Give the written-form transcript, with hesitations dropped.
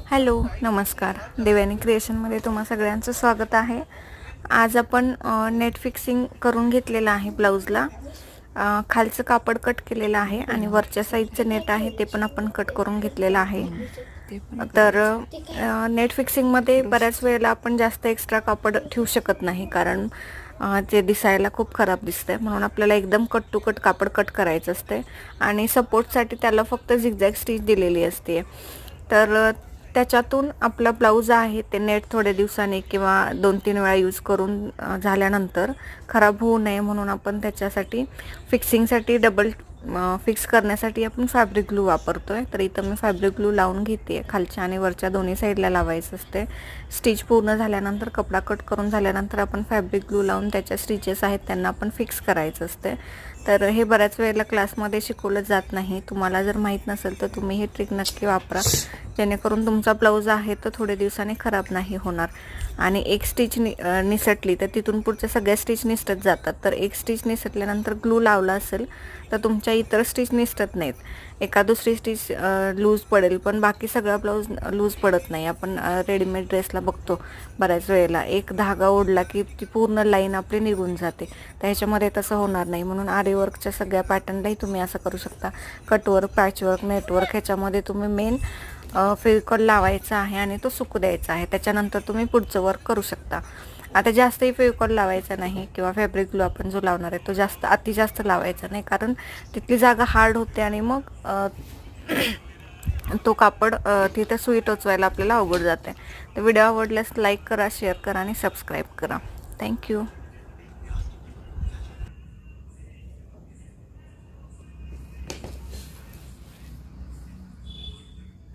Hello, नमस्कार. देवयानी क्रिएशनमध्ये तुम्हा सगळ्यांचं स्वागत आहे. आज आपण नेट फिक्सिंग करून घेतलेलं आहे. ब्लाऊजला खालचं कापड कट केलेलं आहे आणि वरच्या साईडचं नेट आहे ते पण आपण कट करून घेतलेलं आहे. तर नेट फिक्सिंगमध्ये बऱ्याच वेळेला आपण जास्त एक्स्ट्रा कापड ठेवू शकत नाही, कारण ते दिसायला खूप खराब दिसतंय. म्हणून आपल्याला एकदम कट टू कट कापड कट करायचं असते आणि सपोर्टसाठी त्याला फक्त झिगझॅग स्टिच दिलेली असते. तर त्याच्यातून आपला ब्लाऊज आहे ते नेट थोड्या दिवसांनी किंवा 2-3 वेळा यूज करून झाल्यानंतर खराब होऊ नये म्हणून आपण त्याच्यासाठी फिक्सिंगसाठी डबल फिक्स करण्यासाठी आपण फॅब्रिक ग्लू वापरतोय. तर इथं मी फॅब्रिक ग्लू लावून घेते. खालच्या आणि वरच्या दोन्ही साईडला लावायचं असते. स्टिच पूर्ण झाल्यानंतर, कपडा कट करून झाल्यानंतर आपण फॅब्रिक ग्लू लावून त्याच्या स्टिचेस आहेत त्यांना आपण फिक्स करायचं असते. तर हे बऱ्याच वेळेला क्लासमध्ये शिकवलं जात नाही. तुम्हाला जर माहीत नसेल तर तुम्ही ही ट्रिक नक्की वापरा, जेणेकरून तुमचा ब्लाऊज आहे तो थोड्या दिवसांनी खराब नाही होणार. आणि एक स्टिच निसटली तर तिथून पुढच्या सगळ्या स्टिच निसटत जातात. तर एक स्टिच निसटल्यानंतर ग्लू लावला असेल तर तुमच्या इतर स्टिच निसटत नाहीत. एका दुसरी स्टिच लूज पडेल, पण बाकी सगळा ब्लाऊज लूज पडत नाही. आपण रेडीमेड ड्रेसला बघतो बऱ्याच वेळेला एक धागा ओढला की ती पूर्ण लाईन आपली निघून जाते. तर ह्याच्यामध्ये तसं होणार नाही. म्हणून आरी वर्कच्या सगळ्या पॅटर्नलाही तुम्ही असं करू शकता. कटवर्क, पॅचवर्क, नेटवर्क ह्याच्यामध्ये तुम्ही मेन फेविकॉल लावायचा आहे आणि तो सुकू द्यायचा आहे. त्याच्यानंतर तुम्ही पुढचं वर्क करू शकता. आता जास्तही फेविकॉल लावायचा नाही किंवा फॅब्रिक ग्लू आपण जो लावणार आहे तो अति जास्त लावायचा नाही, कारण तिथली जागा हार्ड होते आणि मग तो कापड तिथे सुई टोचवायला आपल्याला अवघड जाते. तर व्हिडिओ आवडल्यास लाईक करा, शेअर करा आणि सबस्क्राईब करा. थँक्यू.